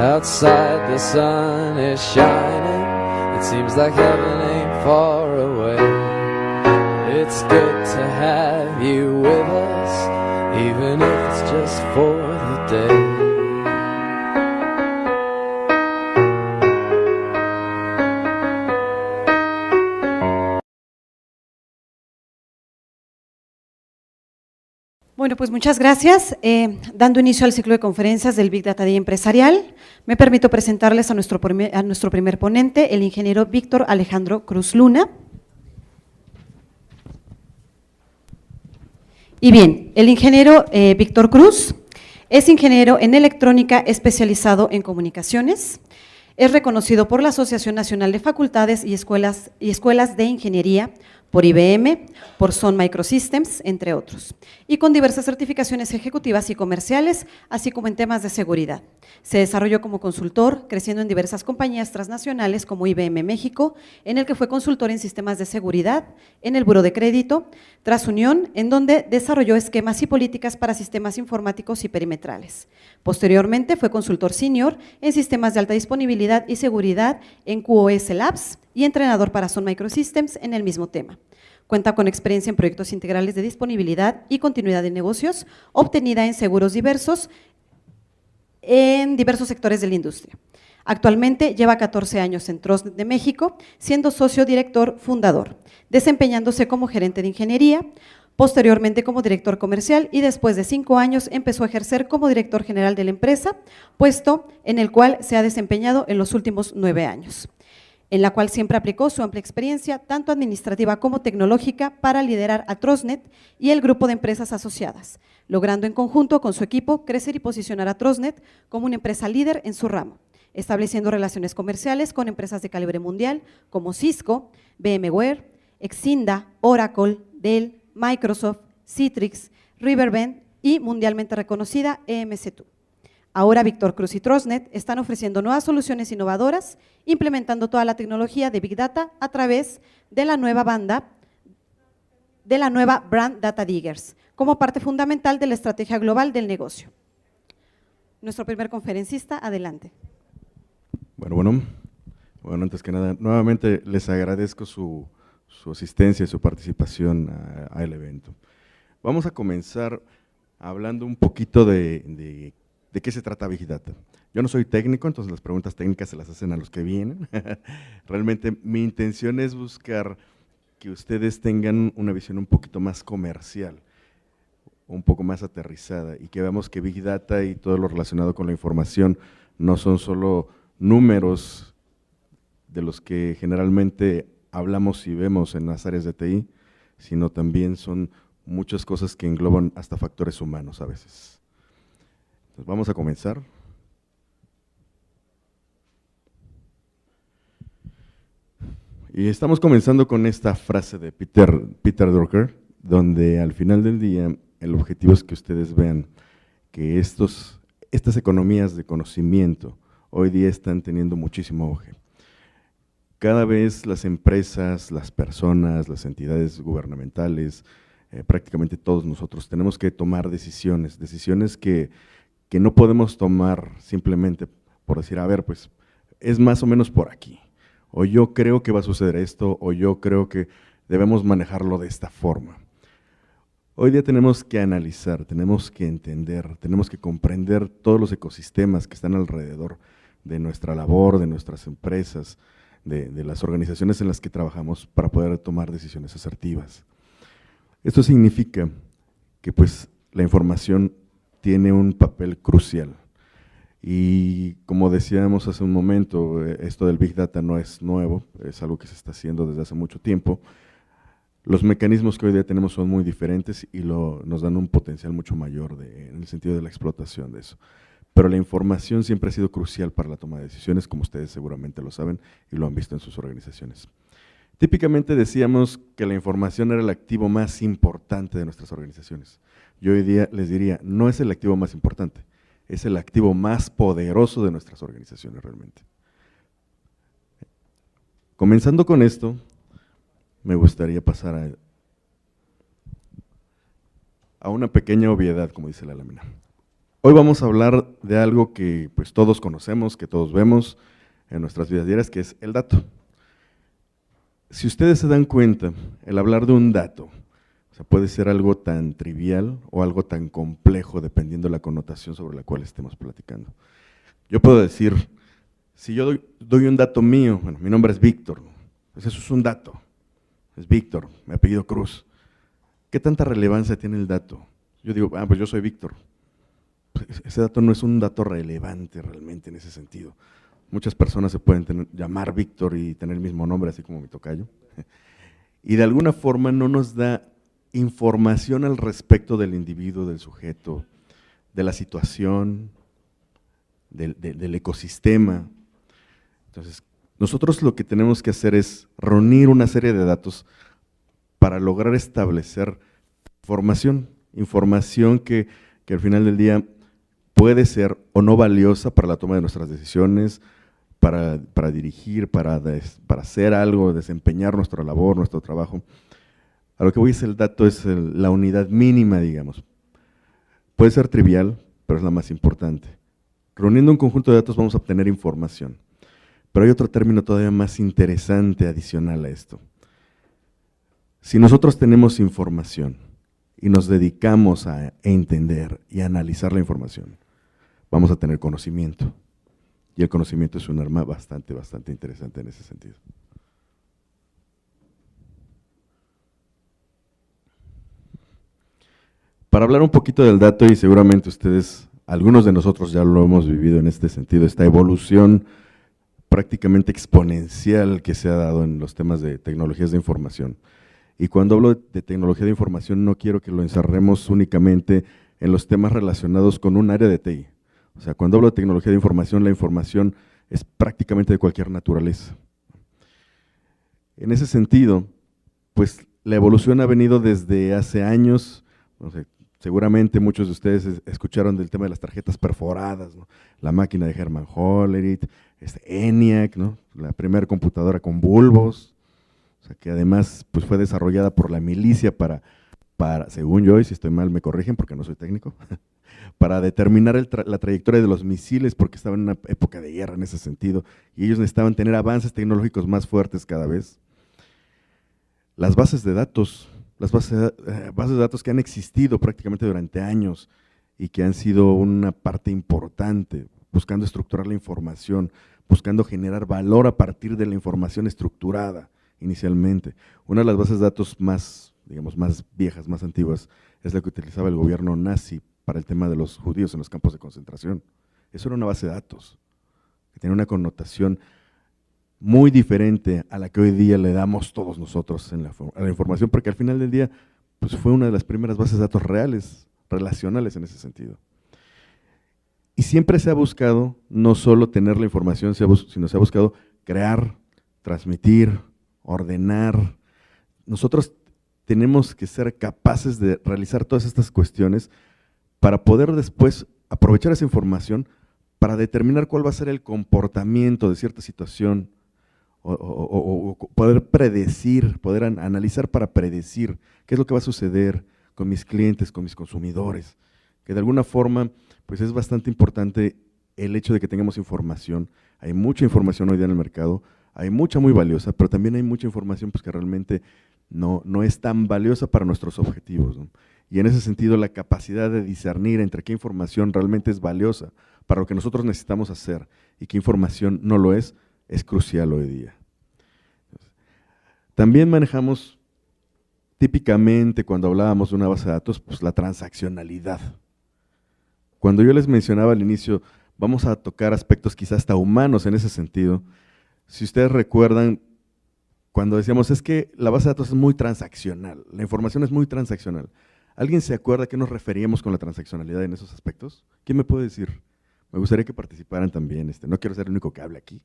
Outside the sun is shining, it seems like heaven ain't far away. It's good to have you with us, even if it's just for the day. Bueno, pues muchas gracias. Dando inicio al ciclo de conferencias del Big Data Día Empresarial, me permito presentarles a nuestro primer ponente, el ingeniero Víctor Alejandro Cruz Luna. Y bien, el ingeniero Víctor Cruz es ingeniero en electrónica especializado en comunicaciones. Es reconocido por la Asociación Nacional de Facultades y Escuelas de Ingeniería, por IBM, por Sun Microsystems, entre otros, y con diversas certificaciones ejecutivas y comerciales, así como en temas de seguridad. Se desarrolló como consultor, creciendo en diversas compañías transnacionales como IBM México, en el que fue consultor en sistemas de seguridad, en el Buró de Crédito, tras Unión, en donde desarrolló esquemas y políticas para sistemas informáticos y perimetrales. Posteriormente fue consultor senior en sistemas de alta disponibilidad y seguridad en QoS Labs, y entrenador para Sun Microsystems en el mismo tema. Cuenta con experiencia en proyectos integrales de disponibilidad y continuidad de negocios, obtenida en seguros diversos, en diversos sectores de la industria. Actualmente lleva 14 años en TROSNET de México, siendo socio director fundador, desempeñándose como gerente de ingeniería, posteriormente como director comercial y después de 5 años empezó a ejercer como director general de la empresa, puesto en el cual se ha desempeñado en los últimos 9 años. En la cual siempre aplicó su amplia experiencia, tanto administrativa como tecnológica, para liderar a TROSNET y el grupo de empresas asociadas, logrando en conjunto con su equipo crecer y posicionar a TROSNET como una empresa líder en su ramo, estableciendo relaciones comerciales con empresas de calibre mundial como Cisco, VMware, Exinda, Oracle, Dell, Microsoft, Citrix, Riverbend y mundialmente reconocida EMC2. Ahora Víctor Cruz y TROSNET están ofreciendo nuevas soluciones innovadoras, implementando toda la tecnología de Big Data a través de la nueva Brand Data Diggers, como parte fundamental de la estrategia global del negocio. Nuestro primer conferencista, adelante. Bueno, antes que nada, nuevamente les agradezco su asistencia y su participación al evento. Vamos a comenzar hablando un poquito de qué se trata Big Data. Yo no soy técnico, entonces las preguntas técnicas se las hacen a los que vienen. Realmente mi intención es buscar que ustedes tengan una visión un poquito más comercial, un poco más aterrizada, y que veamos que Big Data y todo lo relacionado con la información no son solo números de los que generalmente hablamos y vemos en las áreas de TI, sino también son muchas cosas que engloban hasta factores humanos a veces. Entonces vamos a comenzar. Y estamos comenzando con esta frase de Peter Drucker, donde al final del día el objetivo es que ustedes vean que estas economías de conocimiento hoy día están teniendo muchísimo auge. Cada vez las empresas, las personas, las entidades gubernamentales, prácticamente todos nosotros tenemos que tomar decisiones que no podemos tomar simplemente por decir, a ver, pues es más o menos por aquí, o yo creo que va a suceder esto, o yo creo que debemos manejarlo de esta forma. Hoy día tenemos que analizar, tenemos que entender, tenemos que comprender todos los ecosistemas que están alrededor de nuestra labor, de nuestras empresas, de las organizaciones en las que trabajamos para poder tomar decisiones asertivas. Esto significa que pues la información tiene un papel crucial y como decíamos hace un momento, esto del Big Data no es nuevo, es algo que se está haciendo desde hace mucho tiempo. Los mecanismos que hoy día tenemos son muy diferentes y nos dan un potencial mucho mayor en el sentido de la explotación de eso. Pero la información siempre ha sido crucial para la toma de decisiones, como ustedes seguramente lo saben y lo han visto en sus organizaciones. Típicamente decíamos que la información era el activo más importante de nuestras organizaciones. Yo hoy día les diría, no es el activo más importante, es el activo más poderoso de nuestras organizaciones realmente. Comenzando con esto, me gustaría pasar a una pequeña obviedad, como dice la lámina. Hoy vamos a hablar de algo que pues todos conocemos, que todos vemos en nuestras vidas diarias, que es el dato. Si ustedes se dan cuenta, el hablar de un dato, o sea, puede ser algo tan trivial o algo tan complejo, dependiendo de la connotación sobre la cual estemos platicando. Yo puedo decir, si yo doy un dato mío, bueno, mi nombre es Víctor, pues eso es un dato, es Víctor, mi apellido Cruz. ¿Qué tanta relevancia tiene el dato? Yo digo, pues yo soy Víctor. Pues ese dato no es un dato relevante realmente en ese sentido. Muchas personas se pueden llamar Víctor y tener el mismo nombre, así como mi tocayo. Y de alguna forma no nos da información al respecto del individuo, del sujeto, de la situación, del ecosistema. Entonces, nosotros lo que tenemos que hacer es reunir una serie de datos para lograr establecer información que al final del día puede ser o no valiosa para la toma de nuestras decisiones, para dirigir, para hacer algo, desempeñar nuestra labor, nuestro trabajo. A lo que voy es el dato, es la unidad mínima, digamos. Puede ser trivial, pero es la más importante. Reuniendo un conjunto de datos vamos a obtener información. Pero hay otro término todavía más interesante adicional a esto. Si nosotros tenemos información y nos dedicamos a entender y a analizar la información, vamos a tener conocimiento. Y el conocimiento es un arma bastante interesante en ese sentido. Para hablar un poquito del dato, y seguramente ustedes, algunos de nosotros ya lo hemos vivido en este sentido, esta evolución prácticamente exponencial que se ha dado en los temas de tecnologías de información. Y cuando hablo de tecnología de información no quiero que lo encerremos únicamente en los temas relacionados con un área de TI. O sea, cuando hablo de tecnología de información, la información es prácticamente de cualquier naturaleza. En ese sentido, pues la evolución ha venido desde hace años, no sé, seguramente muchos de ustedes escucharon del tema de las tarjetas perforadas, ¿no? La máquina de Hermann Hollerith, ENIAC, ¿no? La primera computadora con bulbos, o sea, que además pues, fue desarrollada por la milicia para, según yo, y si estoy mal me corrigen porque no soy técnico, para determinar la trayectoria de los misiles porque estaban en una época de guerra en ese sentido y ellos necesitaban tener avances tecnológicos más fuertes cada vez. Las bases de datos, bases de datos que han existido prácticamente durante años y que han sido una parte importante, buscando estructurar la información, buscando generar valor a partir de la información estructurada inicialmente. Una de las bases de datos más, digamos, más viejas, más antiguas, es la que utilizaba el gobierno nazi para el tema de los judíos en los campos de concentración. Eso era una base de datos, que tenía una connotación muy diferente a la que hoy día le damos todos nosotros a la información, porque al final del día pues fue una de las primeras bases de datos reales, relacionales en ese sentido. Y siempre se ha buscado no solo tener la información, sino se ha buscado crear, transmitir, ordenar. Nosotros tenemos que ser capaces de realizar todas estas cuestiones para poder después aprovechar esa información para determinar cuál va a ser el comportamiento de cierta situación o poder predecir, poder analizar para predecir qué es lo que va a suceder con mis clientes, con mis consumidores, que de alguna forma pues es bastante importante el hecho de que tengamos información. Hay mucha información hoy día en el mercado, hay mucha muy valiosa, pero también hay mucha información pues, que realmente no es tan valiosa para nuestros objetivos, ¿no? Y en ese sentido la capacidad de discernir entre qué información realmente es valiosa para lo que nosotros necesitamos hacer y qué información no lo es crucial hoy día. También manejamos típicamente cuando hablábamos de una base de datos, pues la transaccionalidad. Cuando yo les mencionaba al inicio, vamos a tocar aspectos quizás hasta humanos en ese sentido. Si ustedes recuerdan, cuando decíamos es que la base de datos es muy transaccional, la información es muy transaccional. ¿Alguien se acuerda a qué nos referíamos con la transaccionalidad en esos aspectos? ¿Quién me puede decir? Me gustaría que participaran también, no quiero ser el único que hable aquí.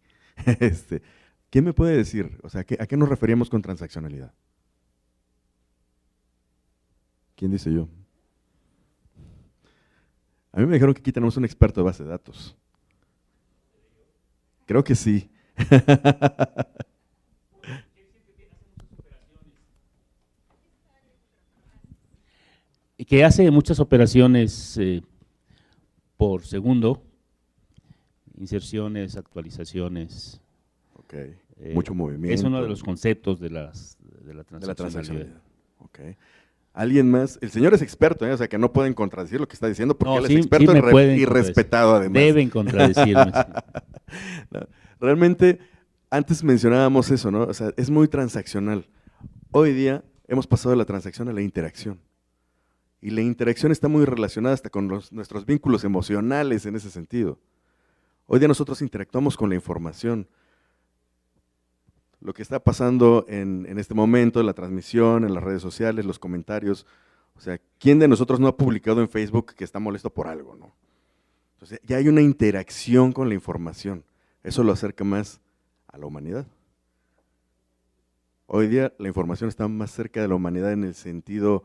¿Quién me puede decir? O sea, ¿a qué nos referíamos con transaccionalidad? ¿Quién dice yo? A mí me dijeron que aquí tenemos un experto de base de datos. Creo que sí. Que hace muchas operaciones por segundo, inserciones, actualizaciones. Ok, mucho movimiento. Es uno de los conceptos de la transaccionalidad. transaccionalidad. Ok. ¿Alguien más? El señor es experto, o sea que no pueden contradecir lo que está diciendo porque No, él es sí, experto sí me pueden y respetado además. Deben contradecirme. No, realmente, antes mencionábamos eso, ¿no? O sea, es muy transaccional. Hoy día hemos pasado de la transacción a la interacción. Y la interacción está muy relacionada hasta con nuestros vínculos emocionales en ese sentido. Hoy día nosotros interactuamos con la información. Lo que está pasando en este momento, en la transmisión, en las redes sociales, los comentarios. O sea, ¿quién de nosotros no ha publicado en Facebook que está molesto por algo, no? Entonces, ya hay una interacción con la información. Eso lo acerca más a la humanidad. Hoy día la información está más cerca de la humanidad en el sentido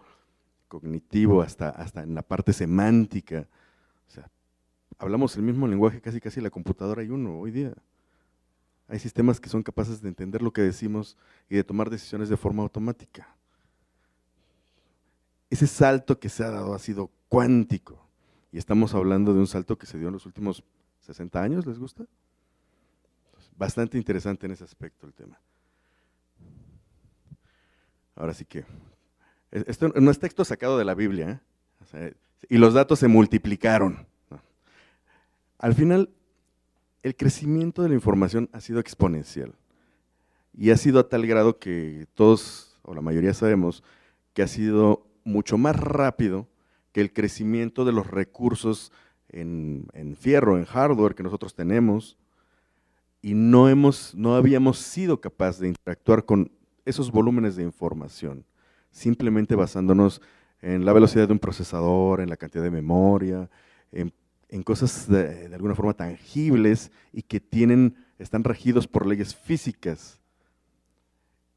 cognitivo, hasta en la parte semántica. O sea, hablamos el mismo lenguaje, casi la computadora hay uno hoy día. Hay sistemas que son capaces de entender lo que decimos y de tomar decisiones de forma automática. Ese salto que se ha dado ha sido cuántico. Y estamos hablando de un salto que se dio en los últimos 60 años, ¿les gusta? Bastante interesante en ese aspecto el tema. Ahora sí que, esto no es texto sacado de la Biblia, ¿eh? O sea, y los datos se multiplicaron. Al final, el crecimiento de la información ha sido exponencial y ha sido a tal grado que todos, o la mayoría sabemos, que ha sido mucho más rápido que el crecimiento de los recursos en fierro, en hardware que nosotros tenemos, y no habíamos sido capaces de interactuar con esos volúmenes de información, simplemente basándonos en la velocidad de un procesador, en la cantidad de memoria, en cosas de alguna forma tangibles y que están regidos por leyes físicas.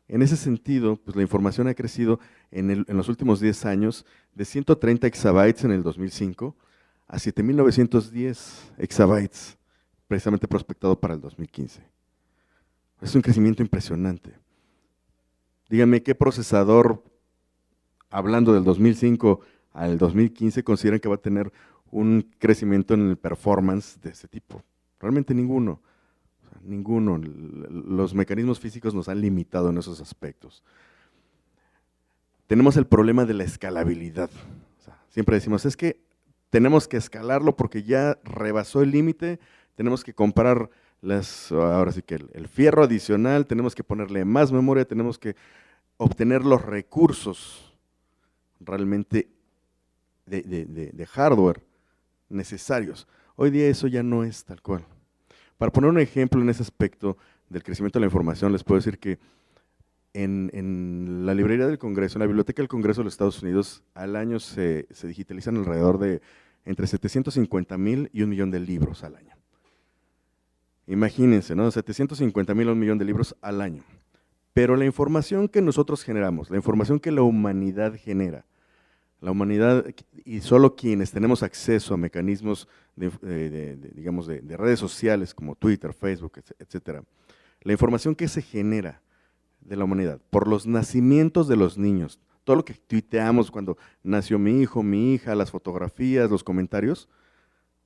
En ese sentido, pues la información ha crecido en los últimos 10 años de 130 exabytes en el 2005 a 7.910 exabytes, precisamente prospectado para el 2015. Es un crecimiento impresionante. Díganme, ¿qué procesador, hablando del 2005 al 2015, consideran que va a tener un crecimiento en el performance de ese tipo? Realmente ninguno. O sea, ninguno. Los mecanismos físicos nos han limitado en esos aspectos. Tenemos el problema de la escalabilidad. O sea, siempre decimos, es que tenemos que escalarlo porque ya rebasó el límite, tenemos que comprar ahora sí que el fierro adicional, tenemos que ponerle más memoria, tenemos que obtener los recursos realmente de hardware necesarios. Hoy día eso ya no es tal cual. Para poner un ejemplo en ese aspecto del crecimiento de la información, les puedo decir que en la librería del Congreso, en la Biblioteca del Congreso de los Estados Unidos, al año se digitalizan alrededor de entre 750,000 y 1,000,000 de libros al año. Imagínense, ¿no? 750,000 a 1,000,000 de libros al año. Pero la información que nosotros generamos, la información que la humanidad genera, la humanidad y solo quienes tenemos acceso a mecanismos digamos de redes sociales como Twitter, Facebook, etcétera, la información que se genera de la humanidad por los nacimientos de los niños, todo lo que tuiteamos cuando nació mi hijo, mi hija, las fotografías, los comentarios,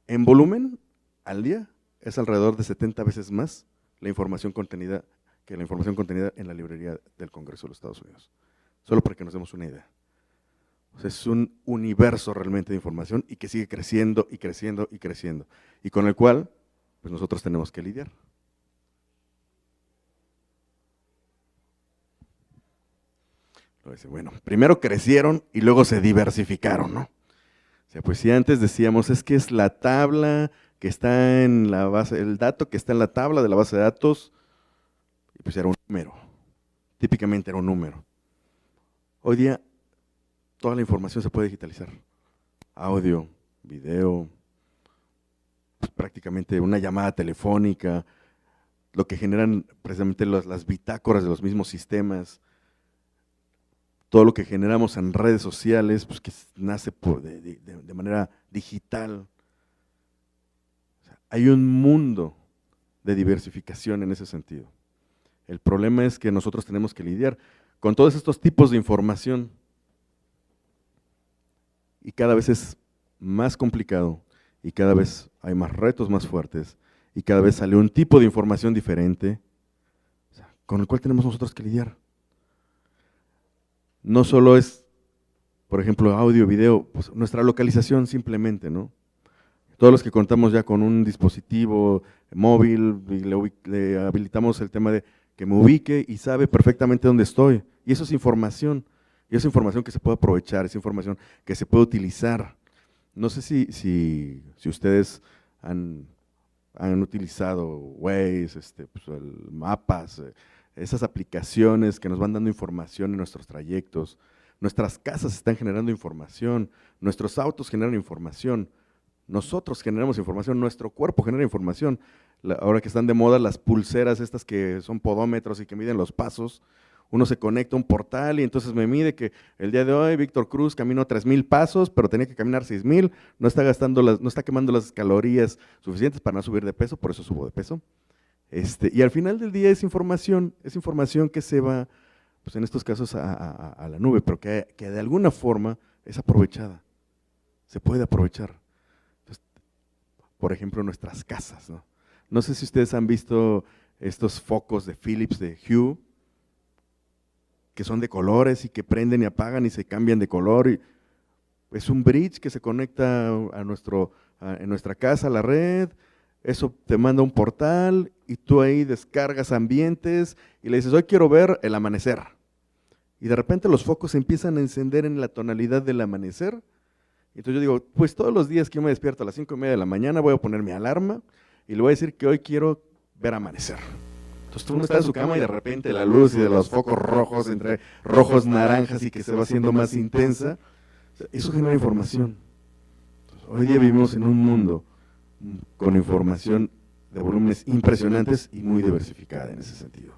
en volumen al día es alrededor de 70 veces más la información contenida que la información contenida en la librería del Congreso de los Estados Unidos. Solo para que nos demos una idea. O sea, es un universo realmente de información y que sigue creciendo y creciendo y creciendo, y con el cual pues nosotros tenemos que lidiar. Bueno, primero crecieron y luego se diversificaron, ¿no? O sea, pues si antes decíamos, es que es la tabla que está en la base, el dato que está en la tabla de la base de datos, y pues era un número, típicamente era un número. Hoy día toda la información se puede digitalizar, audio, video, pues prácticamente una llamada telefónica, lo que generan precisamente las bitácoras de los mismos sistemas, todo lo que generamos en redes sociales, pues que nace de manera digital. O sea, hay un mundo de diversificación en ese sentido. El problema es que nosotros tenemos que lidiar con todos estos tipos de información y cada vez es más complicado y cada vez hay más retos más fuertes, y cada vez sale un tipo de información diferente, o sea, con el cual tenemos nosotros que lidiar. No solo es, por ejemplo, audio, video, pues nuestra localización simplemente, ¿no? Todos los que contamos ya con un dispositivo móvil, y le habilitamos el tema de que me ubique y sabe perfectamente dónde estoy. Y eso es información que se puede aprovechar, es información que se puede utilizar. No sé si ustedes han utilizado Waze, pues, mapas, esas aplicaciones que nos van dando información en nuestros trayectos. Nuestras casas están generando información, nuestros autos generan información, nosotros generamos información, nuestro cuerpo genera información. Ahora que están de moda las pulseras estas que son podómetros y que miden los pasos, uno se conecta a un portal y entonces me mide que el día de hoy Víctor Cruz caminó 3,000 pasos, pero tenía que caminar 6,000, no está quemando las calorías suficientes para no subir de peso, por eso subo de peso. Y al final del día es información que se va, pues en estos casos a la nube, pero que de alguna forma es aprovechada, se puede aprovechar. Entonces, por ejemplo, nuestras casas, ¿no? No sé si ustedes han visto estos focos de Philips, de Hue, que son de colores y que prenden y apagan y se cambian de color. Y es un bridge que se conecta en nuestra casa a la red, eso te manda un portal y tú ahí descargas ambientes y le dices, hoy quiero ver el amanecer. Y de repente los focos se empiezan a encender en la tonalidad del amanecer. Entonces yo digo, pues todos los días que yo me despierto a las 5:30 de la mañana voy a poner mi alarma y le voy a decir que hoy quiero ver amanecer. Entonces tú no estás en su cama y de repente la luz y de los focos rojos, entre rojos, naranjas y que se va haciendo más intensa, eso genera información. Entonces, hoy día vivimos en un mundo con información de volúmenes impresionantes y muy diversificada en ese sentido.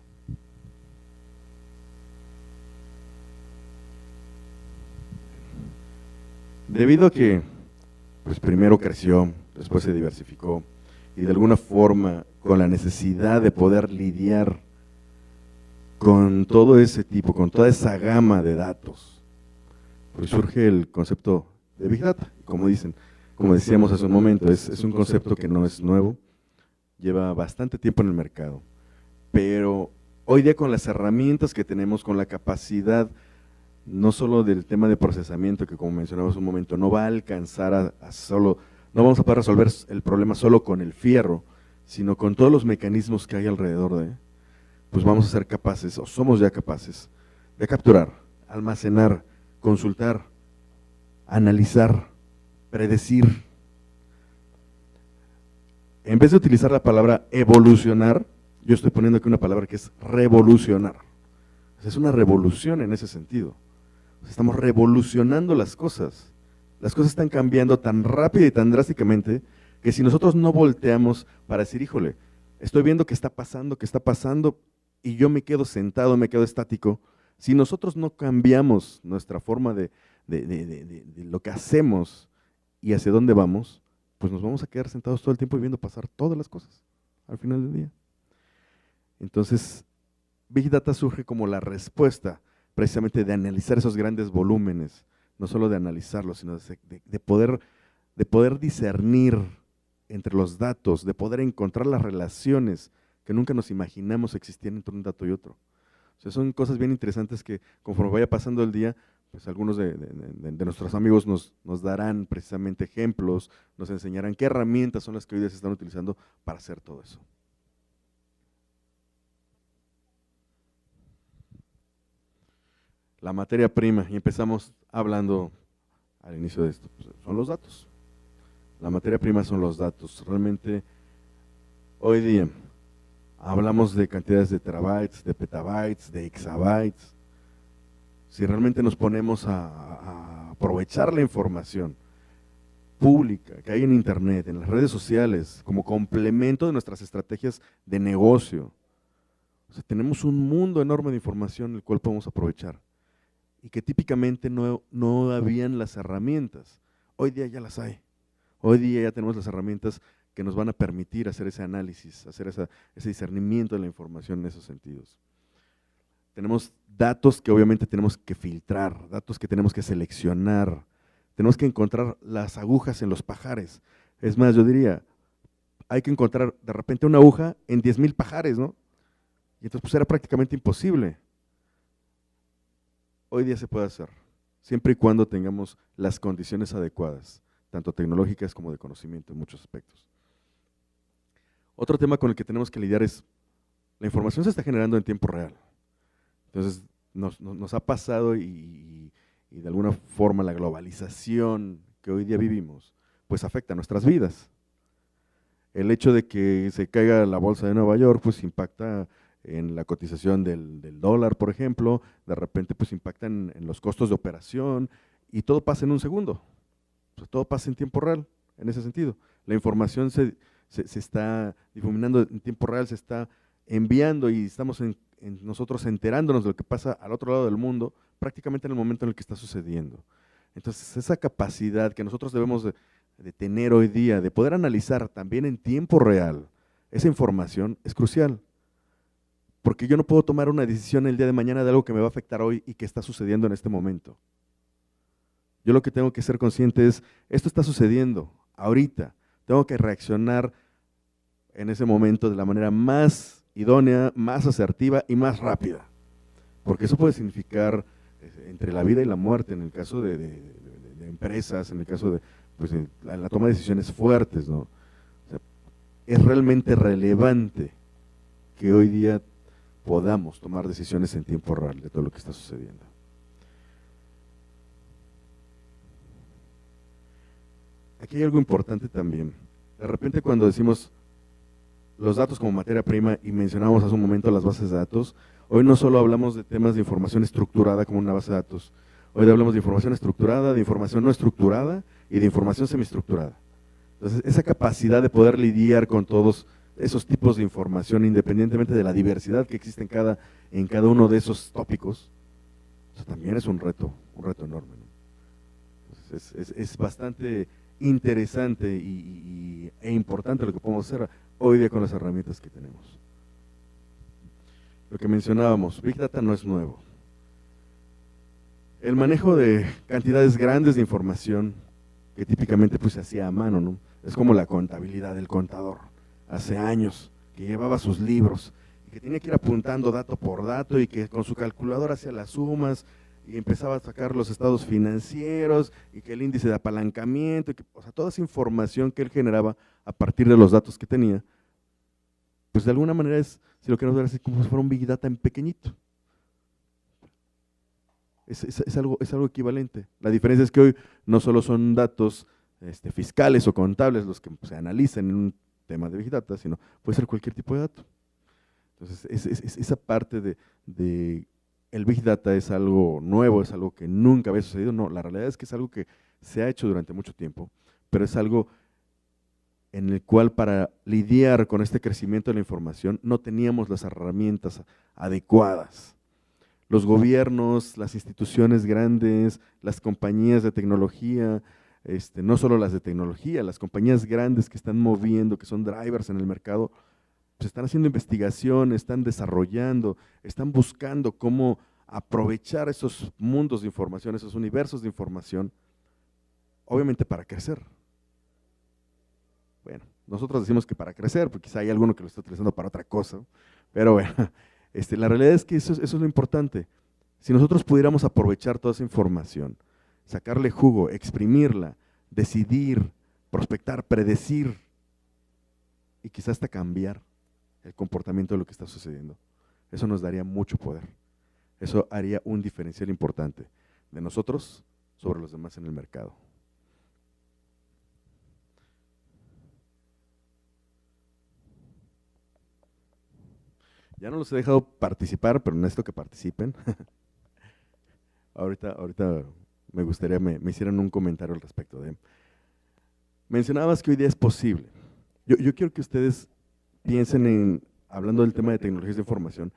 Debido a que, pues primero creció, después se diversificó, y de alguna forma con la necesidad de poder lidiar con todo ese tipo, con toda esa gama de datos, pues surge el concepto de Big Data. Como decíamos hace un momento, es un concepto que no es nuevo, lleva bastante tiempo en el mercado, pero hoy día con las herramientas que tenemos, con la capacidad, no solo del tema de procesamiento, que como mencionamos un momento, no va a alcanzar no vamos a poder resolver el problema solo con el fierro, sino con todos los mecanismos que hay alrededor de, pues vamos a ser capaces, o somos ya capaces, de capturar, almacenar, consultar, analizar, predecir. En vez de utilizar la palabra evolucionar, yo estoy poniendo aquí una palabra que es revolucionar. Es una revolución en ese sentido. Estamos revolucionando las cosas. Las cosas están cambiando tan rápido y tan drásticamente que si nosotros no volteamos para decir, híjole, estoy viendo que está pasando y yo me quedo sentado, me quedo estático, si nosotros no cambiamos nuestra forma de lo que hacemos y hacia dónde vamos, pues nos vamos a quedar sentados todo el tiempo y viendo pasar todas las cosas al final del día. Entonces, Big Data surge como la respuesta precisamente de analizar esos grandes volúmenes, no solo de analizarlos, sino de poder discernir entre los datos, de poder encontrar las relaciones que nunca nos imaginamos existían entre un dato y otro. O sea, son cosas bien interesantes que conforme vaya pasando el día, pues algunos de nuestros amigos nos darán precisamente ejemplos, nos enseñarán qué herramientas son las que hoy día se están utilizando para hacer todo eso. La materia prima, y empezamos hablando al inicio de esto, pues son los datos. La materia prima son los datos. Realmente, hoy día, hablamos de cantidades de terabytes, de petabytes, de exabytes. Si realmente nos ponemos a aprovechar la información pública que hay en internet, en las redes sociales, como complemento de nuestras estrategias de negocio, o sea, tenemos un mundo enorme de información el cual podemos aprovechar y que típicamente no habían las herramientas. Hoy día ya las hay. Hoy día ya tenemos las herramientas que nos van a permitir hacer ese análisis, hacer ese discernimiento de la información en esos sentidos. Tenemos datos que obviamente tenemos que filtrar, datos que tenemos que seleccionar, tenemos que encontrar las agujas en los pajares. Es más, yo diría, hay que encontrar de repente una aguja en 10,000 pajares, ¿no? Y entonces pues era prácticamente imposible. Hoy día se puede hacer, siempre y cuando tengamos las condiciones adecuadas, tanto tecnológicas como de conocimiento en muchos aspectos. Otro tema con el que tenemos que lidiar es, la información se está generando en tiempo real. Entonces nos ha pasado y de alguna forma la globalización que hoy día vivimos, pues afecta a nuestras vidas. El hecho de que se caiga la bolsa de Nueva York, pues impacta en la cotización del dólar, por ejemplo, de repente pues impacta en los costos de operación y todo pasa en un segundo. O sea, todo pasa en tiempo real, en ese sentido. La información se está difuminando en tiempo real, se está enviando y estamos nosotros enterándonos de lo que pasa al otro lado del mundo, prácticamente en el momento en el que está sucediendo. Entonces, esa capacidad que nosotros debemos de tener hoy día, de poder analizar también en tiempo real esa información, es crucial. Porque yo no puedo tomar una decisión el día de mañana de algo que me va a afectar hoy y que está sucediendo en este momento. Yo lo que tengo que ser consciente es, esto está sucediendo ahorita, tengo que reaccionar en ese momento de la manera más idónea, más asertiva y más rápida. Porque eso puede significar entre la vida y la muerte, en el caso de empresas, en el caso de pues, la toma de decisiones fuertes, ¿no? O sea, es realmente relevante que hoy día podamos tomar decisiones en tiempo real de todo lo que está sucediendo. Aquí hay algo importante también. De repente cuando decimos los datos como materia prima y mencionamos hace un momento las bases de datos, hoy no solo hablamos de temas de información estructurada como una base de datos, hoy hablamos de información estructurada, de información no estructurada y de información semiestructurada. Entonces, esa capacidad de poder lidiar con todos esos tipos de información, independientemente de la diversidad que existe en cada uno de esos tópicos, eso también es un reto enorme, ¿no? Entonces, es bastante interesante e importante lo que podemos hacer hoy día con las herramientas que tenemos. Lo que mencionábamos, Big Data no es nuevo. El manejo de cantidades grandes de información que típicamente pues, se hacía a mano, ¿no? Es como la contabilidad del contador, hace años, que llevaba sus libros y que tenía que ir apuntando dato por dato y que con su calculadora hacía las sumas y empezaba a sacar los estados financieros y que el índice de apalancamiento, o sea, toda esa información que él generaba a partir de los datos que tenía, pues de alguna manera es, si lo queremos ver así, como si fuera un Big Data en pequeñito. Es algo equivalente. La diferencia es que hoy no solo son datos fiscales o contables los que se analizan en un tema de Big Data, sino puede ser cualquier tipo de dato. Entonces, esa parte de el Big Data es algo nuevo, es algo que nunca había sucedido. No, la realidad es que es algo que se ha hecho durante mucho tiempo, pero es algo en el cual para lidiar con este crecimiento de la información no teníamos las herramientas adecuadas. Los gobiernos, las instituciones grandes, las compañías de tecnología, no solo las de tecnología, las compañías grandes que están moviendo, que son drivers en el mercado, pues están haciendo investigación, están desarrollando, están buscando cómo aprovechar esos mundos de información, esos universos de información, obviamente para crecer. Bueno, nosotros decimos que para crecer, porque quizá hay alguno que lo está utilizando para otra cosa, pero bueno, la realidad es que eso es lo importante. Si nosotros pudiéramos aprovechar toda esa información, sacarle jugo, exprimirla, decidir, prospectar, predecir y quizás hasta cambiar el comportamiento de lo que está sucediendo, eso nos daría mucho poder. Eso haría un diferencial importante de nosotros sobre los demás en el mercado. Ya no los he dejado participar, pero necesito que participen. ahorita me gustaría me hicieran un comentario al respecto de. Mencionabas que hoy día es posible. Yo quiero que ustedes piensen hablando del tema de tecnologías de información,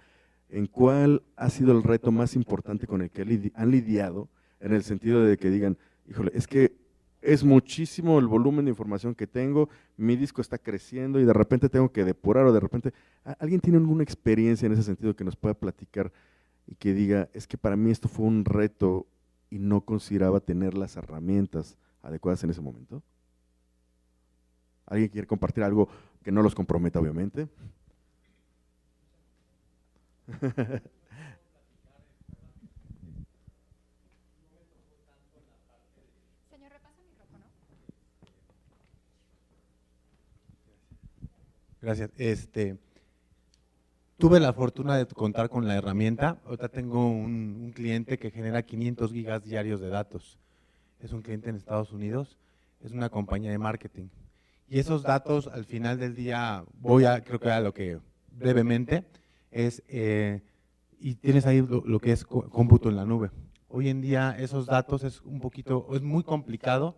en cuál ha sido el reto más importante con el que han lidiado, en el sentido de que digan, híjole, es que es muchísimo el volumen de información que tengo, mi disco está creciendo y de repente tengo que depurar o de repente, ¿alguien tiene alguna experiencia en ese sentido que nos pueda platicar y que diga, es que para mí esto fue un reto y no consideraba tener las herramientas adecuadas en ese momento? ¿Alguien quiere compartir algo que no los comprometa, obviamente? Señor, repasa el micrófono. Gracias. Tuve la fortuna de contar con la herramienta. Ahorita tengo un cliente que genera 500 gigas diarios de datos. Es un cliente en Estados Unidos, es una compañía de marketing. Y esos datos, al final del día, creo que a lo que brevemente, y tienes ahí lo que es cómputo en la nube. Hoy en día esos datos es muy complicado,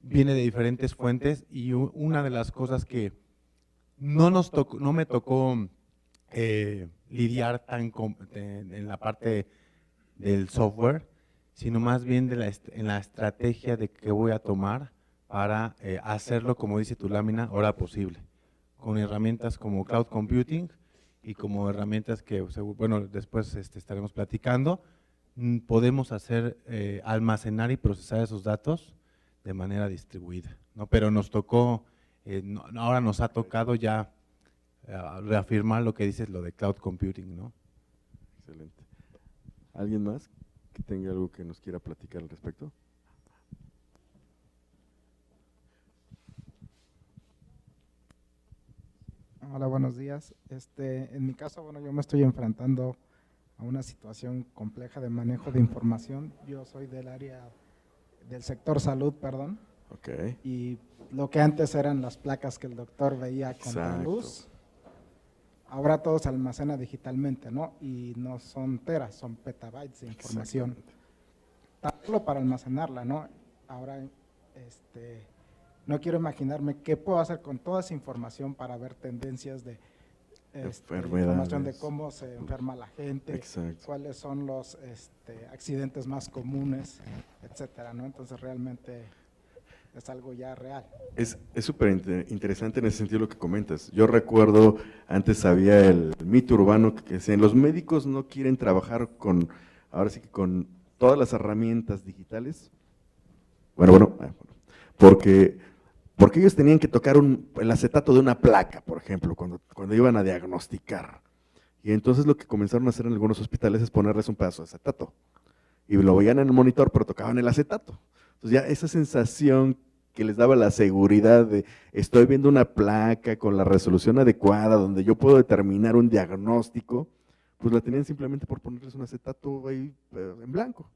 viene de diferentes fuentes, y una de las cosas que no me tocó lidiar en la parte del software, sino más bien en la estrategia de qué voy a tomar para hacerlo, como dice tu lámina, ahora posible, con herramientas como Cloud Computing y como herramientas que, bueno, después estaremos platicando, podemos almacenar y procesar esos datos de manera distribuida, ¿no? Pero nos tocó, ahora nos ha tocado ya reafirmar lo que dices, lo de Cloud Computing, ¿no? Excelente. ¿Alguien más que tenga algo que nos quiera platicar al respecto? Hola, buenos días. En mi caso, bueno, yo me estoy enfrentando a una situación compleja de manejo de información. Yo soy del sector salud, perdón. Ok. Y lo que antes eran las placas que el doctor veía con la Exacto. luz, ahora todo se almacena digitalmente, ¿no? Y no son teras, son petabytes de información. Exactamente. Tan solo para almacenarla, ¿no? Ahora, no quiero imaginarme qué puedo hacer con toda esa información para ver tendencias de información de cómo se enferma la gente, Exacto. cuáles son los accidentes más comunes, etcétera, ¿no? Entonces realmente es algo ya real. Es súper interesante en ese sentido lo que comentas. Yo recuerdo, antes había el mito urbano que decían, los médicos no quieren trabajar ahora sí que con todas las herramientas digitales. Bueno, porque ellos tenían que tocar el acetato de una placa, por ejemplo, cuando iban a diagnosticar. Y entonces lo que comenzaron a hacer en algunos hospitales es ponerles un pedazo de acetato. Y lo veían en el monitor, pero tocaban el acetato. Entonces ya esa sensación que les daba la seguridad de estoy viendo una placa con la resolución adecuada, donde yo puedo determinar un diagnóstico, pues la tenían simplemente por ponerles un acetato ahí en blanco.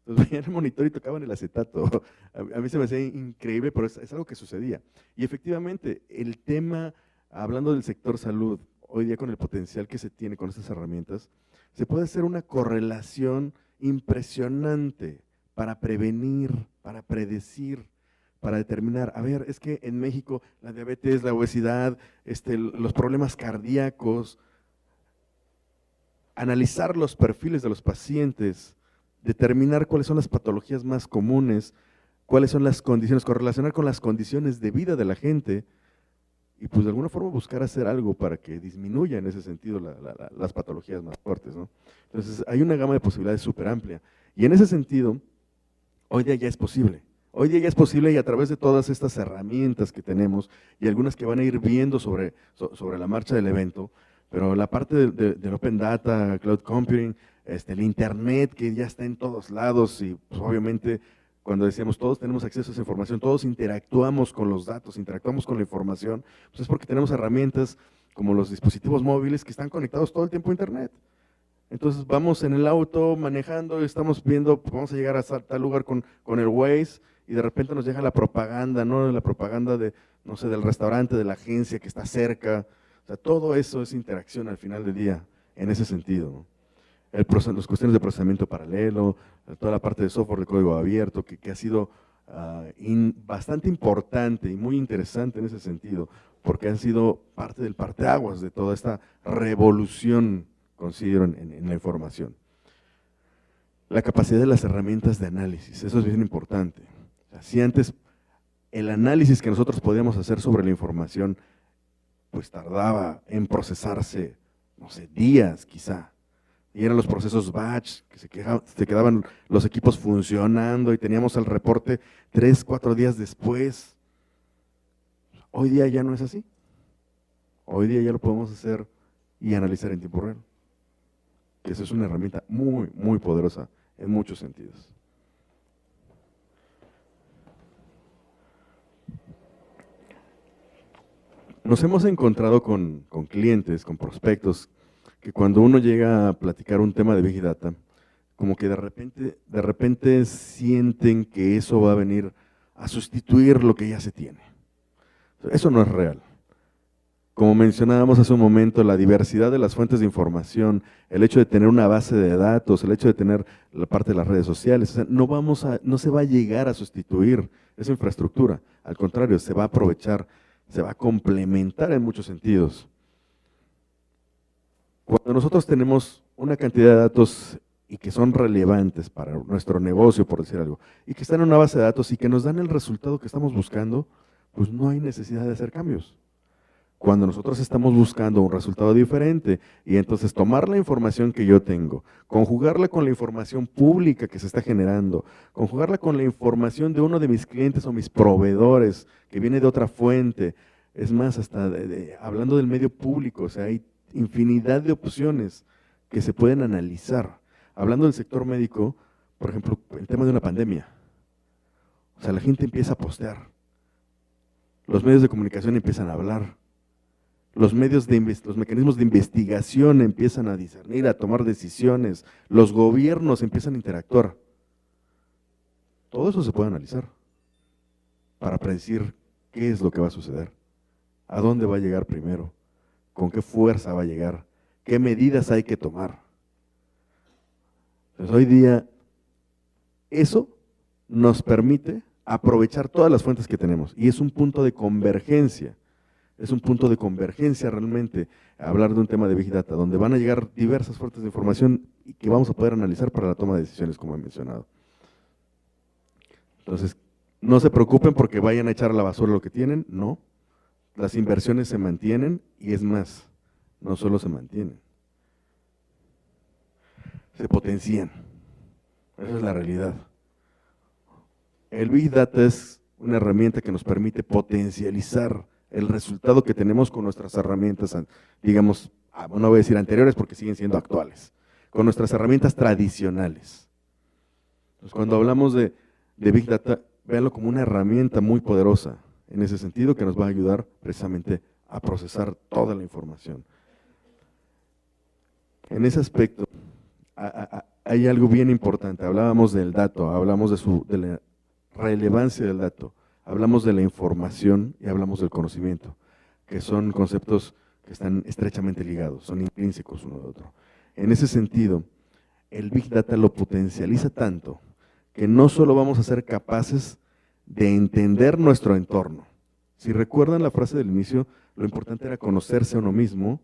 Entonces veían el monitor y tocaban el acetato. A mí se me hacía increíble, pero es algo que sucedía. Y efectivamente, el tema, hablando del sector salud, hoy día con el potencial que se tiene con estas herramientas, se puede hacer una correlación impresionante para prevenir, para predecir, para determinar, a ver, es que en México la diabetes, la obesidad, los problemas cardíacos, analizar los perfiles de los pacientes, determinar cuáles son las patologías más comunes, cuáles son las condiciones, correlacionar con las condiciones de vida de la gente y pues de alguna forma buscar hacer algo para que disminuya en ese sentido las patologías más fuertes, ¿no? Entonces hay una gama de posibilidades súper amplia y en ese sentido hoy día ya es posible. Hoy día ya es posible y a través de todas estas herramientas que tenemos y algunas que van a ir viendo sobre la marcha del evento, pero la parte del Open Data, Cloud Computing, el Internet que ya está en todos lados y pues, obviamente cuando decíamos todos tenemos acceso a esa información, todos interactuamos con los datos, interactuamos con la información, pues es porque tenemos herramientas como los dispositivos móviles que están conectados todo el tiempo a Internet. Entonces vamos en el auto manejando y estamos viendo, pues, vamos a llegar a tal lugar con el Waze y de repente nos llega la propaganda, ¿no? La propaganda de, no sé, del restaurante, de la agencia que está cerca. O sea, todo eso es interacción al final del día, en ese sentido, ¿no? Las cuestiones de procesamiento paralelo, toda la parte de software de código abierto, que ha sido bastante importante y muy interesante en ese sentido, porque han sido parte del parteaguas de toda esta revolución, considero, en la información. La capacidad de las herramientas de análisis, eso es bien importante. O sea, si antes el análisis que nosotros podíamos hacer sobre la información, pues tardaba en procesarse, no sé, días quizá, y eran los procesos batch, que se quedaban los equipos funcionando y teníamos el reporte 3, 4 días después. Hoy día ya no es así. Hoy día ya lo podemos hacer y analizar en tiempo real. Esa es una herramienta muy, muy poderosa en muchos sentidos. Nos hemos encontrado con clientes, con prospectos, que cuando uno llega a platicar un tema de Big Data, como que de repente sienten que eso va a venir a sustituir lo que ya se tiene. Eso no es real. Como mencionábamos hace un momento, la diversidad de las fuentes de información, el hecho de tener una base de datos, el hecho de tener la parte de las redes sociales, o sea, no se va a llegar a sustituir esa infraestructura. Al contrario, se va a aprovechar, se va a complementar en muchos sentidos. Cuando nosotros tenemos una cantidad de datos y que son relevantes para nuestro negocio, por decir algo, y que están en una base de datos y que nos dan el resultado que estamos buscando, pues no hay necesidad de hacer cambios. Cuando nosotros estamos buscando un resultado diferente y entonces tomar la información que yo tengo, conjugarla con la información pública que se está generando, conjugarla con la información de uno de mis clientes o mis proveedores que viene de otra fuente, es más, hasta hablando del medio público, o sea, hay infinidad de opciones que se pueden analizar. Hablando del sector médico, por ejemplo, el tema de una pandemia, o sea, la gente empieza a postear, los medios de comunicación empiezan a hablar, los mecanismos de investigación empiezan a discernir, a tomar decisiones, los gobiernos empiezan a interactuar. Todo eso se puede analizar para predecir qué es lo que va a suceder, a dónde va a llegar primero, con qué fuerza va a llegar, qué medidas hay que tomar. Entonces, hoy día, eso nos permite aprovechar todas las fuentes que tenemos y es un punto de convergencia. Es un punto de convergencia realmente hablar de un tema de Big Data, donde van a llegar diversas fuentes de información y que vamos a poder analizar para la toma de decisiones, como he mencionado. Entonces, no se preocupen porque vayan a echar a la basura lo que tienen, no. Las inversiones se mantienen y es más, no solo se mantienen, se potencian. Esa es la realidad. El Big Data es una herramienta que nos permite potencializar el resultado que tenemos con nuestras herramientas, digamos, no voy a decir anteriores porque siguen siendo actuales, con nuestras herramientas tradicionales. Entonces, cuando hablamos de Big Data, véanlo como una herramienta muy poderosa, en ese sentido que nos va a ayudar precisamente a procesar toda la información. En ese aspecto, hay algo bien importante, hablábamos del dato, hablamos de la relevancia del dato, hablamos de la información y hablamos del conocimiento, que son conceptos que están estrechamente ligados, son intrínsecos uno de otro. En ese sentido, el Big Data lo potencializa tanto que no solo vamos a ser capaces de entender nuestro entorno. Si recuerdan la frase del inicio, lo importante era conocerse a uno mismo,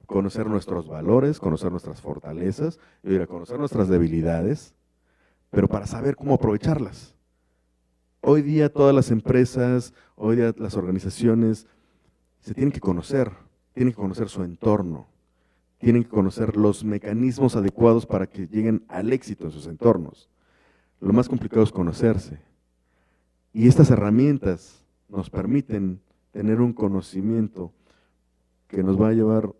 conocer nuestros valores, conocer nuestras fortalezas, conocer nuestras debilidades, pero para saber cómo aprovecharlas. Hoy día todas las empresas, hoy día las organizaciones se tienen que conocer su entorno, tienen que conocer los mecanismos adecuados para que lleguen al éxito en sus entornos. Lo más complicado es conocerse. Y estas herramientas nos permiten tener un conocimiento que nos va a llevar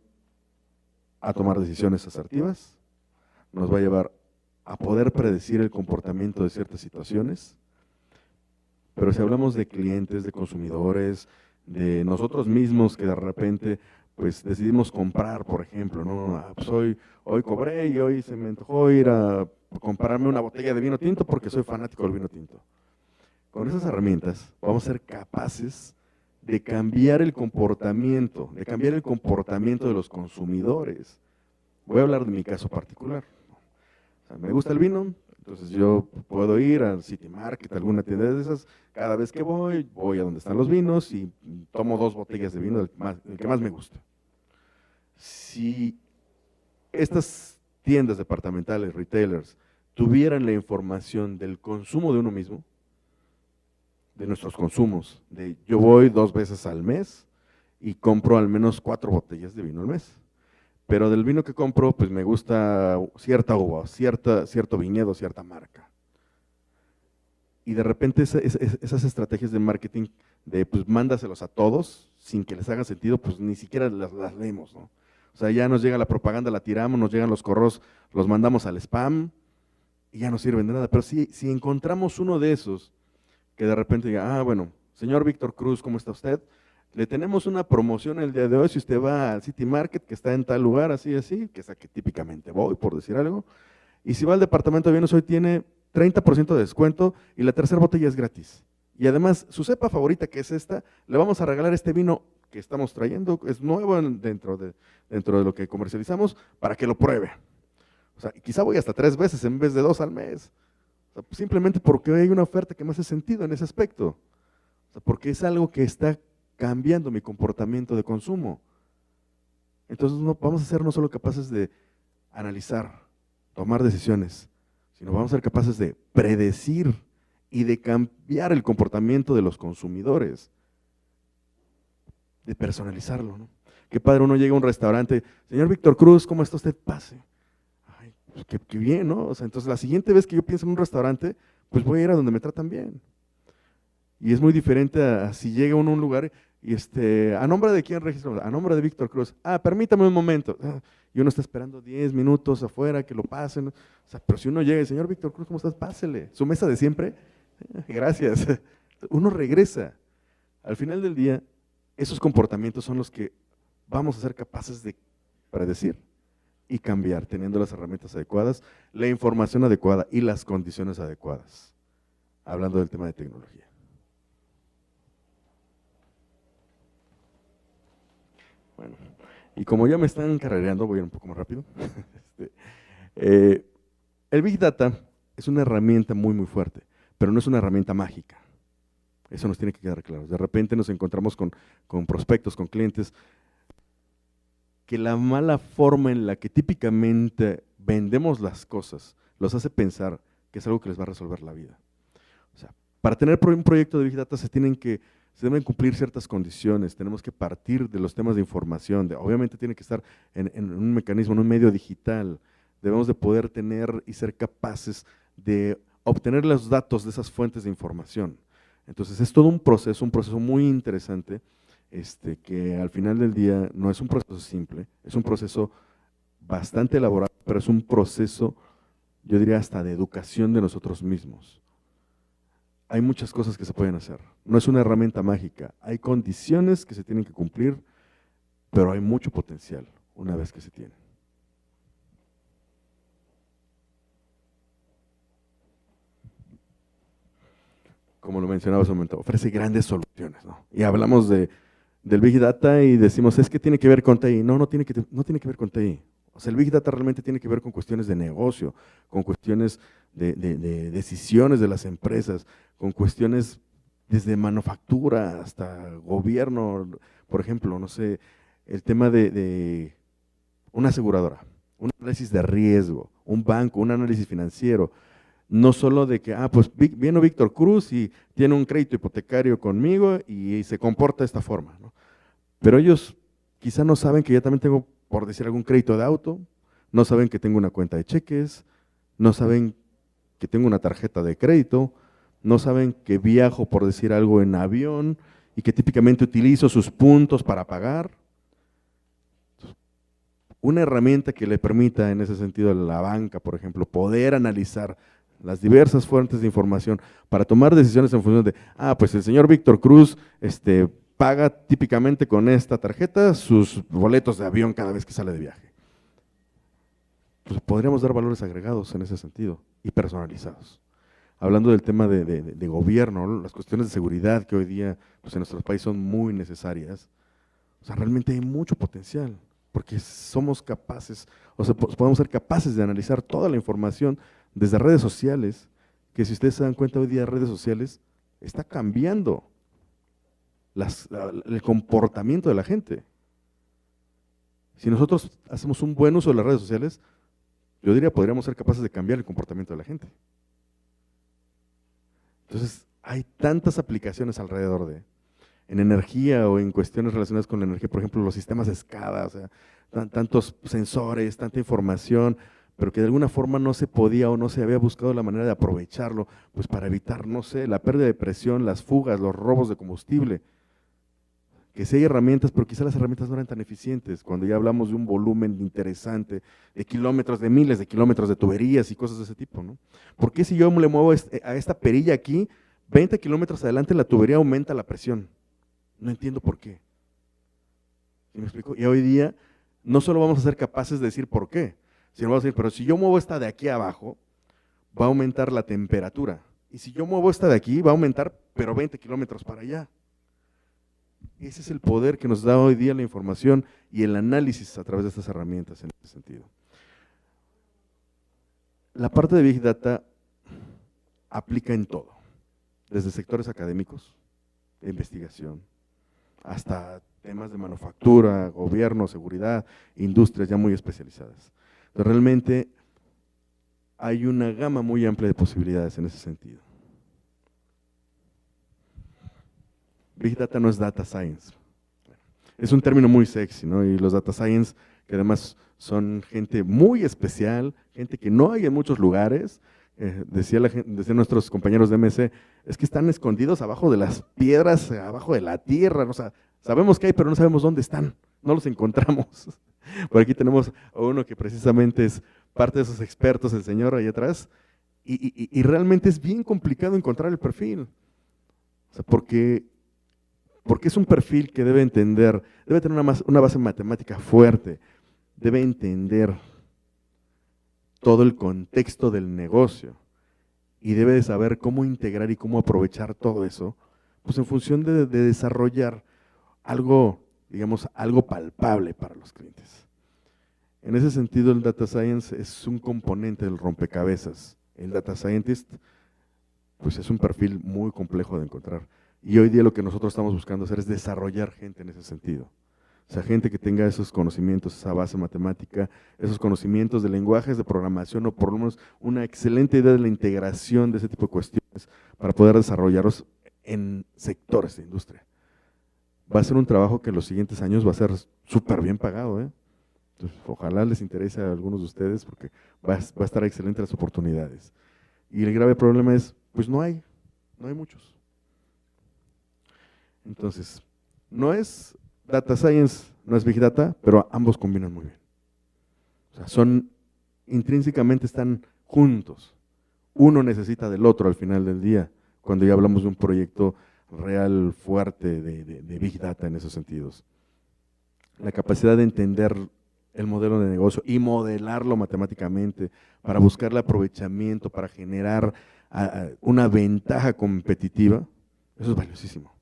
a tomar decisiones asertivas, nos va a llevar a poder predecir el comportamiento de ciertas situaciones. Pero si hablamos de clientes, de consumidores, de nosotros mismos que de repente pues decidimos comprar, por ejemplo, ¿no? Pues hoy cobré y hoy se me antojó ir a comprarme una botella de vino tinto porque soy fanático del vino tinto. Con esas herramientas vamos a ser capaces de cambiar el comportamiento, de los consumidores. Voy a hablar de mi caso particular. O sea, me gusta el vino, entonces yo puedo ir al City Market, alguna tienda de esas, cada vez que voy a donde están los vinos y tomo 2 botellas de vino, el que más me gusta. Si estas tiendas departamentales, retailers, tuvieran la información del consumo de uno mismo, de nuestros consumos, de yo voy 2 veces al mes y compro al menos 4 botellas de vino al mes. Pero del vino que compro, pues me gusta cierta uva, cierto viñedo, cierta marca. y de repente esas estrategias de marketing de pues mándaselos a todos sin que les haga sentido, pues ni siquiera las leemos, ¿no? O sea, ya nos llega la propaganda, la tiramos, nos llegan los correos, los mandamos al spam y ya no sirven de nada. Pero si encontramos uno de esos que de repente diga, bueno, señor Víctor Cruz, ¿cómo está usted? Le tenemos una promoción el día de hoy, si usted va al City Market, que está en tal lugar, así, que es a que típicamente voy, por decir algo, y si va al departamento de bienes hoy tiene 30% de descuento y la tercera botella es gratis. Y además, su cepa favorita, que es esta, le vamos a regalar este vino que estamos trayendo, es nuevo dentro de lo que comercializamos, para que lo pruebe. O sea, quizá voy hasta 3 veces en vez de 2 al mes. O sea, simplemente porque hay una oferta que me hace sentido en ese aspecto. O sea, porque es algo que está cambiando mi comportamiento de consumo. Entonces vamos a ser no solo capaces de analizar, tomar decisiones, sino vamos a ser capaces de predecir y de cambiar el comportamiento de los consumidores, de personalizarlo, ¿no? Qué padre, uno llega a un restaurante, señor Víctor Cruz, ¿cómo está usted? Pase. Ay, pues qué bien, ¿no? O sea, entonces la siguiente vez que yo pienso en un restaurante, pues voy a ir a donde me tratan bien. Y es muy diferente a si llega uno a un lugar y ¿a nombre de quién registramos? A nombre de Víctor Cruz. Permítame un momento. Y uno está esperando 10 minutos afuera que lo pasen. O sea, pero si uno llega y, señor Víctor Cruz, ¿cómo estás? Pásele. ¿Su mesa de siempre? Gracias. Uno regresa. Al final del día, esos comportamientos son los que vamos a ser capaces de predecir y cambiar, teniendo las herramientas adecuadas, la información adecuada y las condiciones adecuadas. Hablando del tema de tecnología. Bueno, y como ya me están carrereando, voy a ir un poco más rápido. El Big Data es una herramienta muy, muy fuerte, pero no es una herramienta mágica. Eso nos tiene que quedar claro. De repente nos encontramos con prospectos, con clientes, que la mala forma en la que típicamente vendemos las cosas los hace pensar que es algo que les va a resolver la vida. O sea, para tener un proyecto de Big Data se deben cumplir ciertas condiciones, tenemos que partir de los temas de información, obviamente tiene que estar en un mecanismo, en un medio digital, debemos de poder tener y ser capaces de obtener los datos de esas fuentes de información. Entonces es todo un proceso muy interesante, que al final del día no es un proceso simple, es un proceso bastante elaborado, pero es un proceso, yo diría hasta de educación de nosotros mismos. Hay muchas cosas que se pueden hacer, no es una herramienta mágica, hay condiciones que se tienen que cumplir, pero hay mucho potencial una vez que se tiene. Como lo mencionaba hace un momento, ofrece grandes soluciones, ¿no? Y hablamos del Big Data y decimos, es que tiene que ver con TI. No tiene que ver con TI. O sea, el Big Data realmente tiene que ver con cuestiones de negocio, con cuestiones de decisiones de las empresas, con cuestiones desde manufactura hasta gobierno. Por ejemplo, no sé, el tema de una aseguradora, un análisis de riesgo, un banco, un análisis financiero. No solo de que, pues vino Víctor Cruz y tiene un crédito hipotecario conmigo y se comporta de esta forma, ¿no? Pero ellos quizá no saben que yo también tengo, por decir algún crédito de auto, no saben que tengo una cuenta de cheques, no saben que tengo una tarjeta de crédito, no saben que viajo, por decir algo, en avión y que típicamente utilizo sus puntos para pagar. Una herramienta que le permita en ese sentido a la banca, por ejemplo, poder analizar las diversas fuentes de información para tomar decisiones en función de, pues el señor Víctor Cruz paga típicamente con esta tarjeta sus boletos de avión cada vez que sale de viaje. Pues podríamos dar valores agregados en ese sentido y personalizados. Hablando del tema de gobierno, ¿no? Las cuestiones de seguridad que hoy día pues en nuestro país son muy necesarias, o sea, realmente hay mucho potencial, porque somos capaces, o sea, podemos ser capaces de analizar toda la información desde redes sociales, que si ustedes se dan cuenta hoy día redes sociales, está cambiando el comportamiento de la gente. Si nosotros hacemos un buen uso de las redes sociales, yo diría podríamos ser capaces de cambiar el comportamiento de la gente. Entonces, hay tantas aplicaciones alrededor en energía o en cuestiones relacionadas con la energía, por ejemplo, los sistemas de SCADA, o sea, tantos sensores, tanta información, pero que de alguna forma no se podía o no se había buscado la manera de aprovecharlo, pues para evitar, no sé, la pérdida de presión, las fugas, los robos de combustible. Que sí hay herramientas, pero quizá las herramientas no eran tan eficientes, cuando ya hablamos de un volumen interesante, de kilómetros, de miles de kilómetros de tuberías y cosas de ese tipo, ¿no? ¿Por qué si yo le muevo a esta perilla aquí, 20 kilómetros adelante la tubería aumenta la presión? No entiendo por qué. ¿Sí me explico? Y hoy día no solo vamos a ser capaces de decir por qué, sino vamos a decir, pero si yo muevo esta de aquí abajo, va a aumentar la temperatura. Y si yo muevo esta de aquí, va a aumentar, pero 20 kilómetros para allá. Ese es el poder que nos da hoy día la información y el análisis a través de estas herramientas en ese sentido. La parte de Big Data aplica en todo, desde sectores académicos, de investigación, hasta temas de manufactura, gobierno, seguridad, industrias ya muy especializadas. Entonces, realmente hay una gama muy amplia de posibilidades en ese sentido. Big Data no es Data Science. Es un término muy sexy, ¿no? Y los Data Science, que además son gente muy especial, gente que no hay en muchos lugares, decían nuestros compañeros de MC, es que están escondidos abajo de las piedras, abajo de la tierra, ¿no? O sea, sabemos que hay, pero no sabemos dónde están, no los encontramos. Por aquí tenemos a uno que precisamente es parte de esos expertos, el señor ahí atrás, y realmente es bien complicado encontrar el perfil. O sea, porque es un perfil que debe entender, debe tener una base matemática fuerte, debe entender todo el contexto del negocio y debe de saber cómo integrar y cómo aprovechar todo eso, pues en función de desarrollar algo, digamos, algo palpable para los clientes. En ese sentido, el Data Science es un componente del rompecabezas. El Data Scientist, pues es un perfil muy complejo de encontrar. Y hoy día lo que nosotros estamos buscando hacer es desarrollar gente en ese sentido. O sea, gente que tenga esos conocimientos, esa base matemática, esos conocimientos de lenguajes de programación o por lo menos una excelente idea de la integración de ese tipo de cuestiones para poder desarrollarlos en sectores de industria. Va a ser un trabajo que en los siguientes años va a ser súper bien pagado, ¿eh? Entonces, ojalá les interese a algunos de ustedes porque va a estar excelente las oportunidades. Y el grave problema es, pues no hay muchos. Entonces, no es Data Science, no es Big Data, pero ambos combinan muy bien. O sea, intrínsecamente están juntos. Uno necesita del otro al final del día, cuando ya hablamos de un proyecto real, fuerte, de Big Data en esos sentidos. La capacidad de entender el modelo de negocio y modelarlo matemáticamente para buscar el aprovechamiento, para generar una ventaja competitiva, eso es valiosísimo.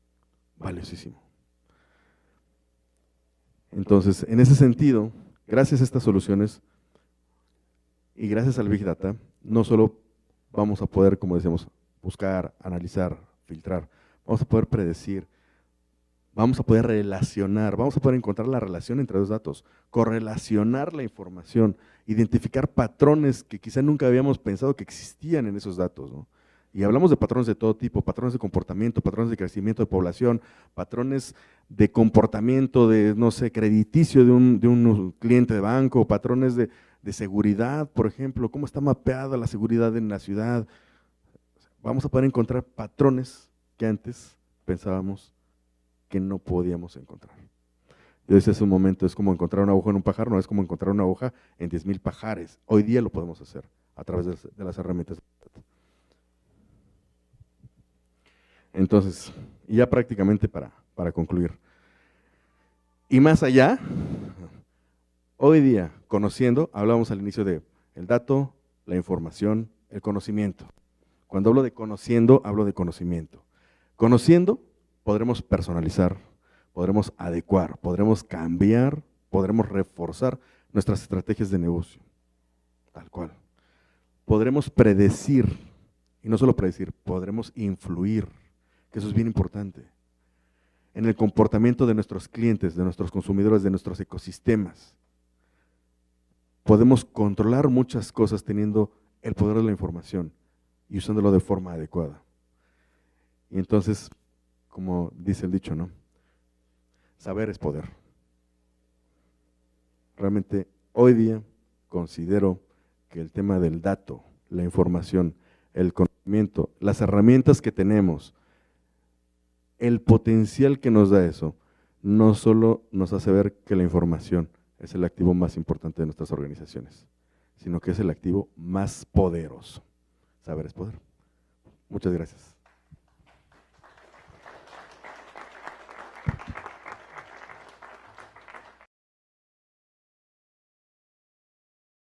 Valiosísimo. Entonces, en ese sentido, gracias a estas soluciones y gracias al Big Data, no solo vamos a poder, como decíamos, buscar, analizar, filtrar, vamos a poder predecir, vamos a poder relacionar, vamos a poder encontrar la relación entre dos datos, correlacionar la información, identificar patrones que quizá nunca habíamos pensado que existían en esos datos, ¿no? Y hablamos de patrones de todo tipo, patrones de comportamiento, patrones de crecimiento de población, patrones de comportamiento de, no sé, crediticio de un cliente de banco, patrones de seguridad, por ejemplo, cómo está mapeada la seguridad en la ciudad. Vamos a poder encontrar patrones que antes pensábamos que no podíamos encontrar. Yo decía hace un momento, es como encontrar una aguja en un pajar, no es como encontrar una aguja en 10,000 pajares. Hoy día lo podemos hacer a través de las herramientas. Entonces, y ya prácticamente para concluir. Y más allá, hoy día, conociendo, hablábamos al inicio de el dato, la información, el conocimiento. Cuando hablo de conociendo, hablo de conocimiento. Conociendo, podremos personalizar, podremos adecuar, podremos cambiar, podremos reforzar nuestras estrategias de negocio, tal cual. Podremos predecir, y no solo predecir, podremos influir, que eso es bien importante, en el comportamiento de nuestros clientes, de nuestros consumidores, de nuestros ecosistemas. Podemos controlar muchas cosas teniendo el poder de la información y usándolo de forma adecuada. Y entonces, como dice el dicho, ¿no? Saber es poder. Realmente, hoy día considero que el tema del dato, la información, el conocimiento, las herramientas que tenemos, el potencial que nos da eso, no solo nos hace ver que la información es el activo más importante de nuestras organizaciones, sino que es el activo más poderoso. Saber es poder. Muchas gracias.